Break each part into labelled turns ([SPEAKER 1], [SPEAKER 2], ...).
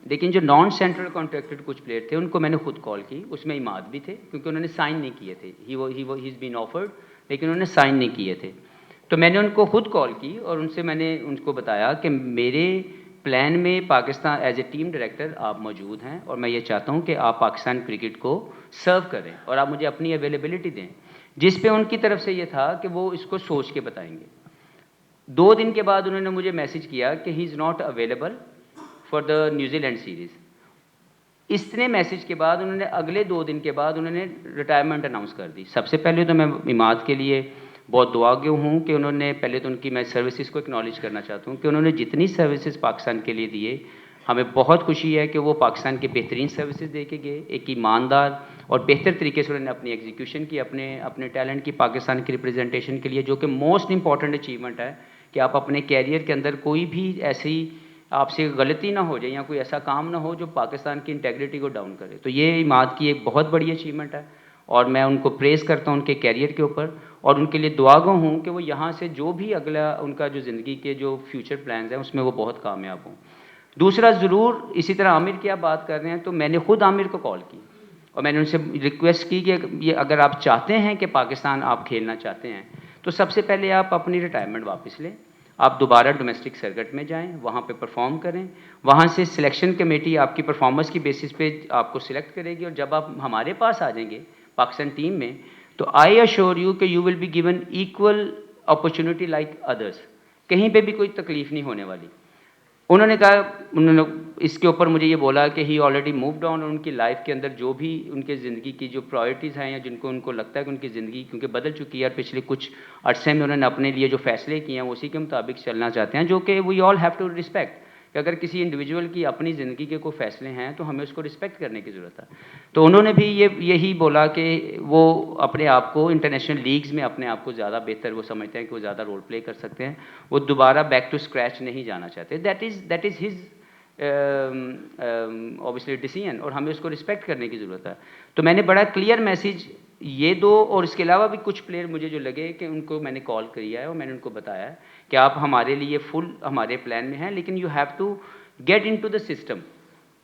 [SPEAKER 1] لیکن جو naan central contracted کچھ پلیئر تھے ان کو میں نے خود کال کی، اس میں عماد بھی تھے کیونکہ انہوں نے سائن نہیں کیے تھے، ہی از بین آفرڈ لیکن انہوں نے سائن نہیں کیے تھے. تو میں نے ان کو خود کال کی اور ان سے میں نے ان کو بتایا کہ میرے پلان میں Pakistan as a team director آپ موجود ہیں اور میں یہ چاہتا ہوں کہ آپ پاکستان کرکٹ کو سرو کریں اور آپ مجھے اپنی اویلیبلٹی دیں، جس پہ ان کی طرف سے یہ تھا کہ وہ اس کو سوچ کے بتائیں گے. 2 دن کے بعد انہوں نے مجھے میسج کیا کہ he is not available for the New Zealand series. اتنے میسج کے بعد انہوں نے اگلے 2 دن کے بعد انہوں نے ریٹائرمنٹ اناؤنس کر دی. سب سے پہلے تو میں عماد کے لیے بہت دعاگو ہوں کہ انہوں نے پہلے تو ان کی میں سروسز کو اکنالج کرنا چاہتا ہوں کہ انہوں نے جتنی سروسز پاکستان کے لیے دیے، ہمیں بہت خوشی ہے کہ وہ پاکستان کے بہترین سروسز دے کے گئے. ایک ایماندار اور بہتر طریقے سے انہوں نے اپنی ایگزیکیوشن کی، اپنے ٹیلنٹ کی پاکستان کی ریپرزنٹیشن کے لیے، جو کہ موسٹ امپورٹنٹ اچیومنٹ ہے کہ آپ اپنے کیریئر کے اندر کوئی بھی ایسی آپ سے غلطی نہ ہو جائے یا کوئی ایسا کام نہ ہو جو پاکستان کی انٹیگریٹی کو ڈاؤن کرے. تو یہ عماد کی ایک بہت بڑی اچیومنٹ ہے اور میں ان کو پریز کرتا ہوں ان کے کیریئر کے اوپر اور ان کے لیے دعاگو ہوں کہ وہ یہاں سے جو بھی اگلا ان کا جو زندگی کے جو فیوچر پلانز ہیں اس میں وہ بہت کامیاب ہوں. دوسرا ضرور اسی طرح عامر کی آپ بات کر رہے ہیں تو میں نے خود عامر کو کال کی اور میں نے ان سے ریکویسٹ کی کہ یہ اگر آپ چاہتے ہیں کہ پاکستان آپ کھیلنا چاہتے ہیں تو سب سے پہلے آپ اپنی ریٹائرمنٹ واپس لیں، آپ دوبارہ ڈومیسٹک سرکٹ میں جائیں، وہاں پہ پرفارم کریں، وہاں سے سلیکشن کمیٹی آپ کی پرفارمنس کی بیسس پہ آپ کو سلیکٹ کرے گی اور جب آپ ہمارے پاس آ جائیں گے پاکستان ٹیم میں تو آئی ایشور یو کہ you will be given equal opportunity like others. کہیں پہ بھی کوئی تکلیف نہیں ہونے والی. انہوں نے کہا، انہوں نے اس کے اوپر مجھے یہ بولا کہ ہی آلریڈی مووڈ آن اور ان کی لائف کے اندر جو بھی ان کے زندگی کی جو پرائرٹیز ہیں یا جن کو ان کو لگتا ہے کہ ان کی زندگی کیونکہ بدل چکی ہے اور پچھلے کچھ عرصے میں انہوں نے اپنے لیے جو فیصلے کیے ہیں اسی کے مطابق چلنا چاہتے ہیں، جو کہ وی آل ہیو ٹو رسپیکٹ کہ اگر کسی انڈیویجول کی اپنی زندگی کے کوئی فیصلے ہیں تو ہمیں اس کو رسپیکٹ کرنے کی ضرورت ہے. تو انہوں نے بھی یہی بولا کہ وہ اپنے آپ کو انٹرنیشنل لیگز میں اپنے آپ کو زیادہ بہتر وہ سمجھتے ہیں کہ وہ زیادہ رول پلے کر سکتے ہیں، وہ دوبارہ بیک ٹو اسکریچ نہیں جانا چاہتے. That is his obviously decision اور ہمیں اس کو رسپیکٹ کرنے کی ضرورت ہے. تو میں نے بڑا کلیئر میسیج یہ دو اور اس کے علاوہ بھی کچھ پلیئر مجھے جو لگے کہ ان کو میں نے کال کیا ہے اور میں نے ان کو بتایا ہے کہ آپ ہمارے لیے فل ہمارے پلان میں ہیں لیکن you have to get into the system,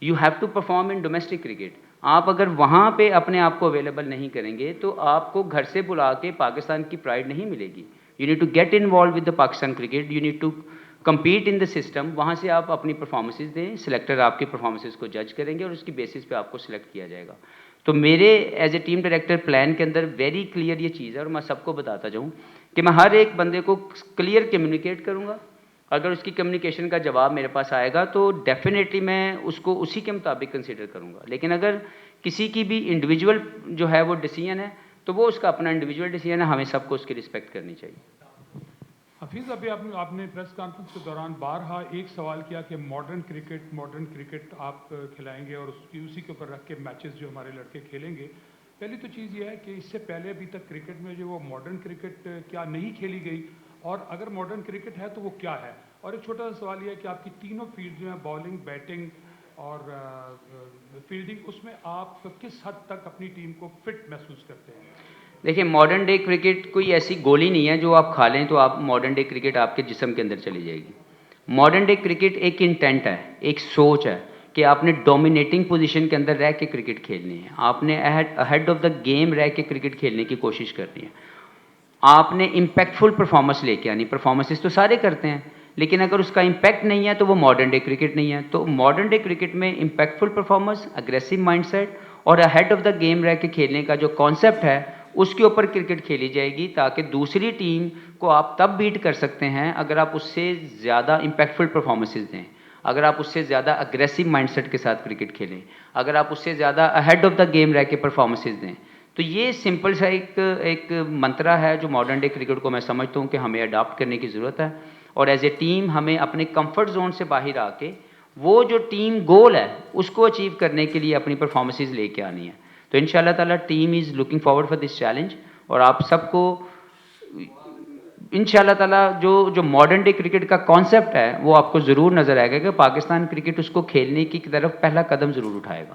[SPEAKER 1] you have to perform in domestic cricket. آپ اگر وہاں پہ اپنے آپ کو اویلیبل نہیں کریں گے تو آپ کو گھر سے بلا کے پاکستان کی پرائڈ نہیں ملے گی. You need to get involved with the Pakistan cricket, you need to compete in the system. وہاں سے آپ اپنی پرفارمنسز دیں، سلیکٹر آپ کی پرفارمنسز کو جج کریں گے اور اس کی بیسس پہ آپ کو سلیکٹ کیا جائے گا. تو میرے as a team director plan کے اندر ویری کلیئر یہ چیز ہے اور میں سب کو بتاتا جاؤں کہ میں ہر ایک بندے کو کلیئر کمیونیکیٹ کروں گا. اگر اس کی کمیونیکیشن کا جواب میرے پاس آئے گا تو ڈیفینیٹلی میں اس کو اسی کے مطابق کنسیڈر کروں گا. لیکن اگر کسی کی بھی انڈیویجول جو ہے وہ ڈیسیژن ہے تو وہ اس کا اپنا انڈیویجول ڈیسیژن ہے، ہمیں سب کو اس کی رسپیکٹ کرنی چاہیے.
[SPEAKER 2] حفیظ، ابھی آپ نے پریس کانفرنس کے دوران بارہا ایک سوال کیا کہ ماڈرن کرکٹ آپ کھلائیں گے اور اسی کے اوپر رکھ کے میچز جو ہمارے لڑکے کھیلیں گے. پہلی تو چیز یہ ہے کہ اس سے پہلے ابھی تک کرکٹ میں جو وہ ماڈرن کرکٹ کیا نہیں کھیلی گئی اور اگر ماڈرن کرکٹ ہے تو وہ کیا ہے. اور ایک چھوٹا سا سوال یہ ہے کہ آپ کی تینوں فیلڈ جو ہیں بالنگ، بیٹنگ اور فیلڈنگ، اس میں آپ کس حد تک اپنی ٹیم کو فٹ محسوس کرتے ہیں؟
[SPEAKER 1] دیکھیں، ماڈرن ڈے کرکٹ کوئی ایسی گولی نہیں ہے جو آپ کھا لیں تو آپ ماڈرن ڈے کرکٹ آپ کے جسم کے اندر چلی جائے گی. ماڈرن ڈے کرکٹ ایک انٹینٹ ہے، ایک سوچ ہے کہ آپ نے ڈومینیٹنگ پوزیشن کے اندر رہ کے کرکٹ کھیلنی ہے، آپ نے ہیڈ آف دا گیم رہ کے کرکٹ کھیلنے کی کوشش کرنی ہے، آپ نے امپیکٹفل پرفارمنس لے کے آنی. پرفارمنسز تو سارے کرتے ہیں لیکن اگر اس کا امپیکٹ نہیں ہے تو وہ ماڈرن ڈے کرکٹ نہیں ہے. تو ماڈرن ڈے کرکٹ میں impactful performance, aggressive mindset اور ہیڈ آف دا گیم رہ کے کھیلنے کا جو کانسیپٹ ہے اس کے اوپر کرکٹ کھیلی جائے گی تاکہ دوسری ٹیم کو آپ تب بیٹ کر سکتے ہیں اگر آپ اس سے زیادہ امپیکٹفل پرفارمنسز دیں، اگر آپ اس سے زیادہ اگریسو مائنڈ سیٹ کے ساتھ کرکٹ کھیلیں، اگر آپ اس سے زیادہ ہیڈ آف دا گیم رہ کے پرفارمنسز دیں. تو یہ سمپل سا ایک منترا ہے جو ماڈرن ڈے کرکٹ کو میں سمجھتا ہوں کہ ہمیں اڈاپٹ کرنے کی ضرورت ہے اور ایز اے ٹیم ہمیں اپنے کمفرٹ زون سے باہر آ کے وہ جو ٹیم گول ہے اس کو اچیو کرنے کے لیے اپنی پرفارمنسز لے کے آنی ہے. تو ان شاء اللہ تعالیٰ team is looking forward for this challenge اور آپ سب کو ان شاء اللہ تعالیٰ جو ماڈرن ڈے کرکٹ کا کانسیپٹ ہے وہ آپ کو ضرور نظر آئے گا کہ پاکستان کرکٹ اس کو کھیلنے کی طرف پہلا قدم ضرور اٹھائے گا.